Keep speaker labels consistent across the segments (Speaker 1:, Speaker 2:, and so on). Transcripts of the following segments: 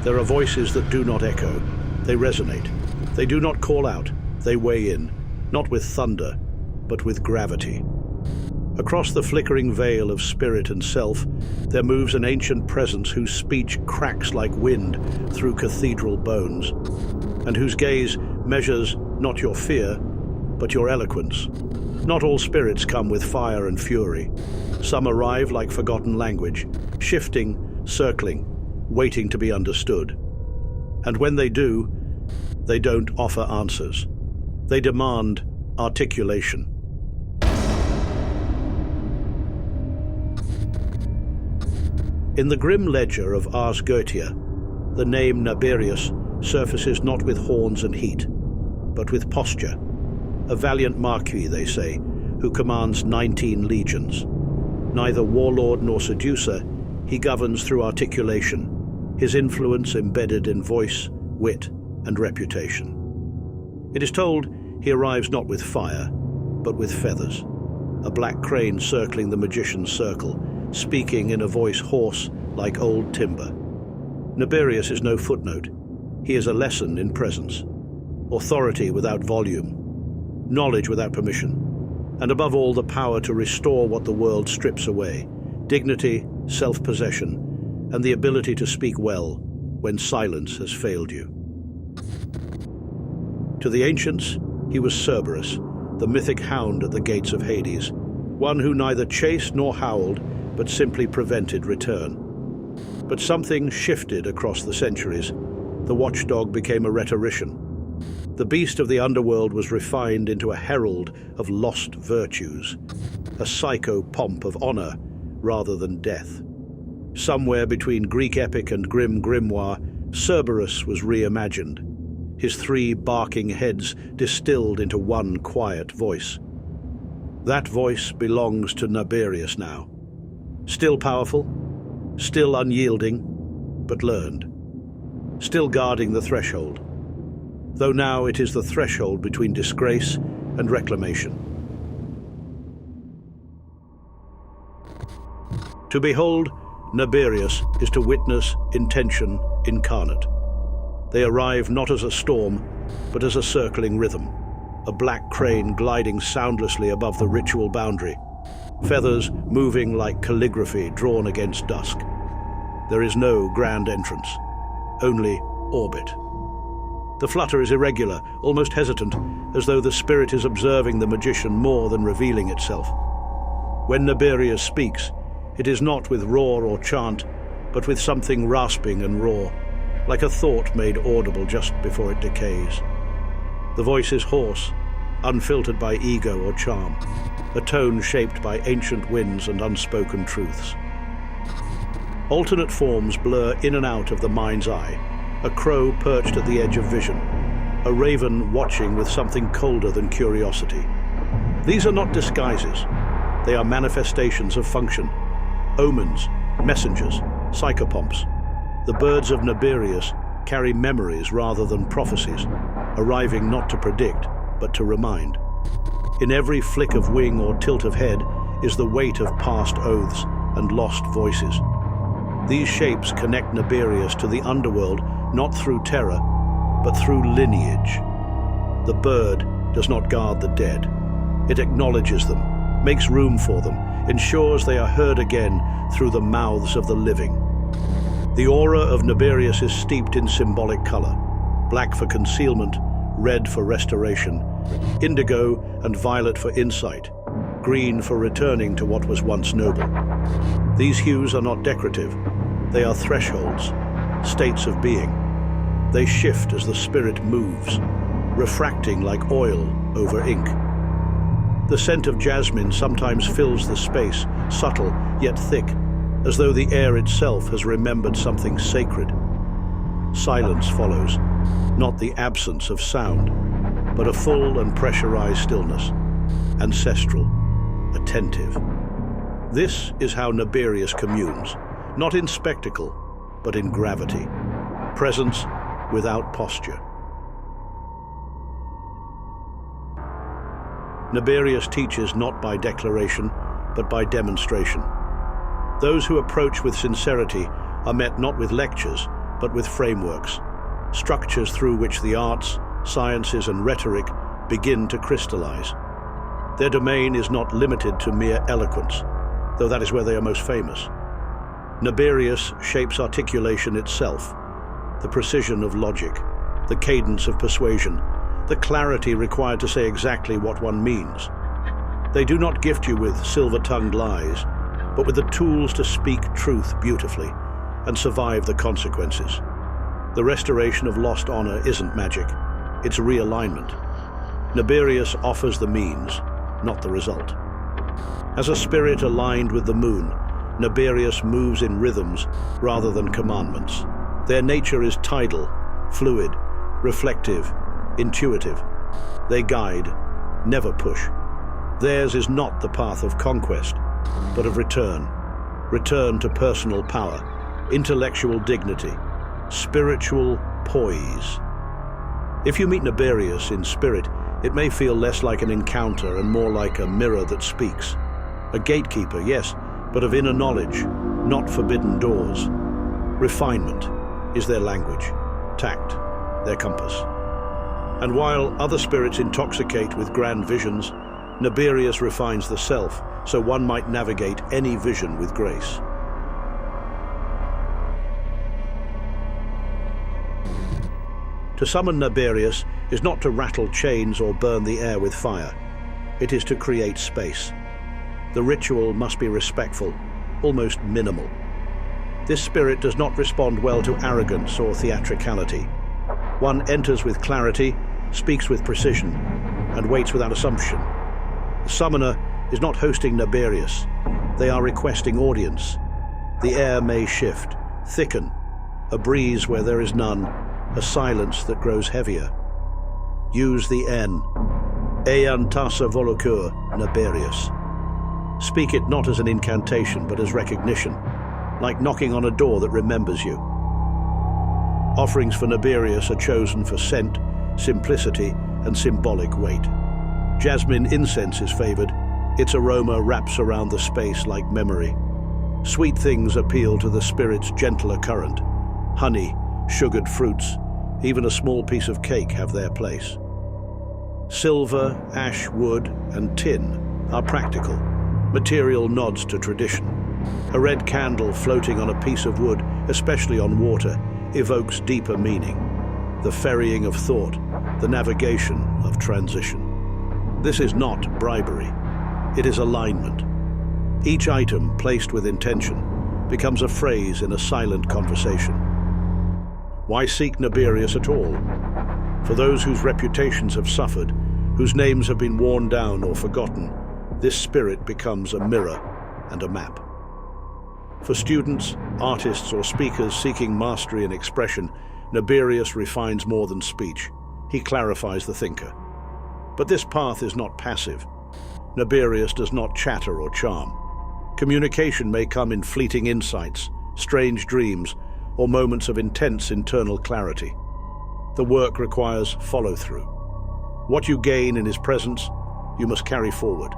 Speaker 1: There are voices that do not echo. They resonate. They do not call out. They weigh in, not with thunder, but with gravity. Across the flickering veil of spirit and self, there moves an ancient presence whose speech cracks like wind through cathedral bones, and whose gaze measures not your fear, but your eloquence. Not all spirits come with fire and fury. Some arrive like forgotten language, shifting, circling, waiting to be understood. And when they do, they don't offer answers. They demand articulation. In the grim ledger of Ars Goetia, the name Naberius surfaces not with horns and heat, but with posture. A valiant Marquis, they say, who commands 19 legions. Neither warlord nor seducer, he governs through articulation, his influence embedded in voice, wit, and reputation. It is told he arrives not with fire, but with feathers, a black crane circling the magician's circle, speaking in a voice hoarse like old timber. Naberius is no footnote. He is a lesson in presence, authority without volume, knowledge without permission, and above all the power to restore what the world strips away, dignity, self-possession, and the ability to speak well when silence has failed you. To the ancients, he was Cerberus, the mythic hound at the gates of Hades, one who neither chased nor howled, but simply prevented return. But something shifted across the centuries. The watchdog became a rhetorician. The beast of the underworld was refined into a herald of lost virtues, a psychopomp of honor rather than death. Somewhere between Greek epic and grim grimoire, Cerberus was reimagined, his 3 barking heads distilled into one quiet voice. That voice belongs to Naberius now. Still powerful, still unyielding, but learned. Still guarding the threshold, though now it is the threshold between disgrace and reclamation. To behold Naberius is to witness intention incarnate. They arrive not as a storm, but as a circling rhythm, a black crane gliding soundlessly above the ritual boundary, feathers moving like calligraphy drawn against dusk. There is no grand entrance, only orbit. The flutter is irregular, almost hesitant, as though the spirit is observing the magician more than revealing itself. When Naberius speaks, it is not with roar or chant, but with something rasping and raw, like a thought made audible just before it decays. The voice is hoarse, unfiltered by ego or charm, a tone shaped by ancient winds and unspoken truths. Alternate forms blur in and out of the mind's eye, a crow perched at the edge of vision, a raven watching with something colder than curiosity. These are not disguises. They are manifestations of function, omens, messengers, psychopomps. The birds of Naberius carry memories rather than prophecies, arriving not to predict, but to remind. In every flick of wing or tilt of head is the weight of past oaths and lost voices. These shapes connect Naberius to the underworld not through terror, but through lineage. The bird does not guard the dead. It acknowledges them, makes room for them, ensures they are heard again through the mouths of the living. The aura of Naberius is steeped in symbolic color, black for concealment, red for restoration, indigo and violet for insight, green for returning to what was once noble. These hues are not decorative. They are thresholds, states of being. They shift as the spirit moves, refracting like oil over ink. The scent of jasmine sometimes fills the space, subtle yet thick, as though the air itself has remembered something sacred. Silence follows, not the absence of sound, but a full and pressurized stillness, ancestral, attentive. This is how Naberius communes, not in spectacle, but in gravity, presence without posture. Naberius teaches not by declaration, but by demonstration. Those who approach with sincerity are met not with lectures, but with frameworks, structures through which the arts, sciences, and rhetoric begin to crystallize. Their domain is not limited to mere eloquence, though that is where they are most famous. Naberius shapes articulation itself, the precision of logic, the cadence of persuasion, the clarity required to say exactly what one means. They do not gift you with silver-tongued lies, but with the tools to speak truth beautifully and survive the consequences. The restoration of lost honor isn't magic, it's realignment. Naberius offers the means, not the result. As a spirit aligned with the moon, Naberius moves in rhythms rather than commandments. Their nature is tidal, fluid, reflective, intuitive. They guide, never push. Theirs is not the path of conquest, but of return. Return to personal power, intellectual dignity, spiritual poise. If you meet Naberius in spirit, it may feel less like an encounter and more like a mirror that speaks. A gatekeeper, yes, but of inner knowledge, not forbidden doors. Refinement is their language, tact, their compass. And while other spirits intoxicate with grand visions, Naberius refines the self, so one might navigate any vision with grace. To summon Naberius is not to rattle chains or burn the air with fire. It is to create space. The ritual must be respectful, almost minimal. This spirit does not respond well to arrogance or theatricality. One enters with clarity, speaks with precision, and waits without assumption. The summoner is not hosting Naberius. They are requesting audience. The air may shift, thicken, a breeze where there is none, a silence that grows heavier. Use the N. Eantasa volucur Naberius. Speak it not as an incantation, but as recognition, like knocking on a door that remembers you. Offerings for Naberius are chosen for scent, simplicity, and symbolic weight. Jasmine incense is favored. Its aroma wraps around the space like memory. Sweet things appeal to the spirit's gentler current. Honey, sugared fruits, even a small piece of cake have their place. Silver, ash, wood, and tin are practical, material nods to tradition. A red candle floating on a piece of wood, especially on water, evokes deeper meaning. The ferrying of thought, the navigation of transition. This is not bribery. It is alignment. Each item placed with intention becomes a phrase in a silent conversation. Why seek Naberius at all? For those whose reputations have suffered, whose names have been worn down or forgotten, this spirit becomes a mirror and a map. For students, artists, or speakers seeking mastery and expression, Naberius refines more than speech. He clarifies the thinker. But this path is not passive. Naberius does not chatter or charm. Communication may come in fleeting insights, strange dreams, or moments of intense internal clarity. The work requires follow-through. What you gain in his presence, you must carry forward.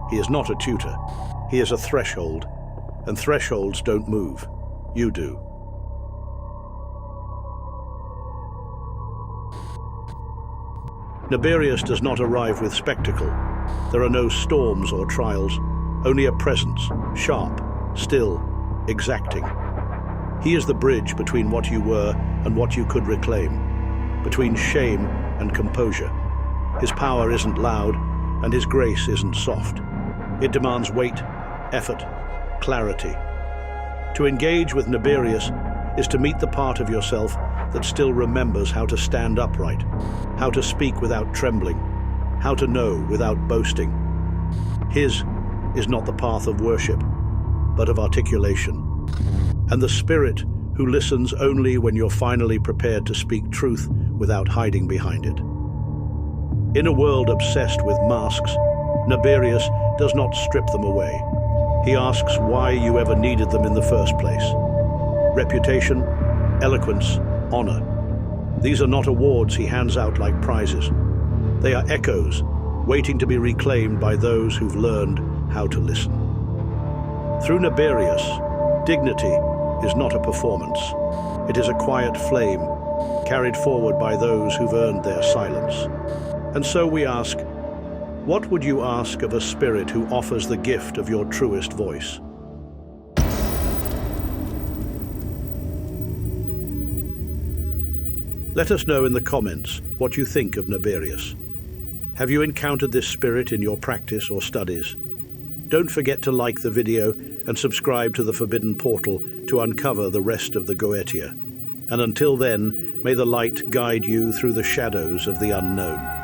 Speaker 1: He is not a tutor. He is a threshold, and thresholds don't move. You do. Naberius does not arrive with spectacle. There are no storms or trials, only a presence, sharp, still, exacting. He is the bridge between what you were and what you could reclaim, between shame and composure. His power isn't loud, and his grace isn't soft. It demands weight, effort, clarity. To engage with Naberius is to meet the part of yourself that still remembers how to stand upright, how to speak without trembling, how to know without boasting. His is not the path of worship, but of articulation. And the spirit who listens only when you're finally prepared to speak truth without hiding behind it. In a world obsessed with masks, Naberius does not strip them away. He asks why you ever needed them in the first place. Reputation, eloquence, honor. These are not awards he hands out like prizes. They are echoes, waiting to be reclaimed by those who've learned how to listen. Through Naberius, dignity is not a performance. It is a quiet flame, carried forward by those who've earned their silence. And so we ask, what would you ask of a spirit who offers the gift of your truest voice? Let us know in the comments what you think of Naberius. Have you encountered this spirit in your practice or studies? Don't forget to like the video and subscribe to the Forbidden Portal to uncover the rest of the Goetia. And until then, may the light guide you through the shadows of the unknown.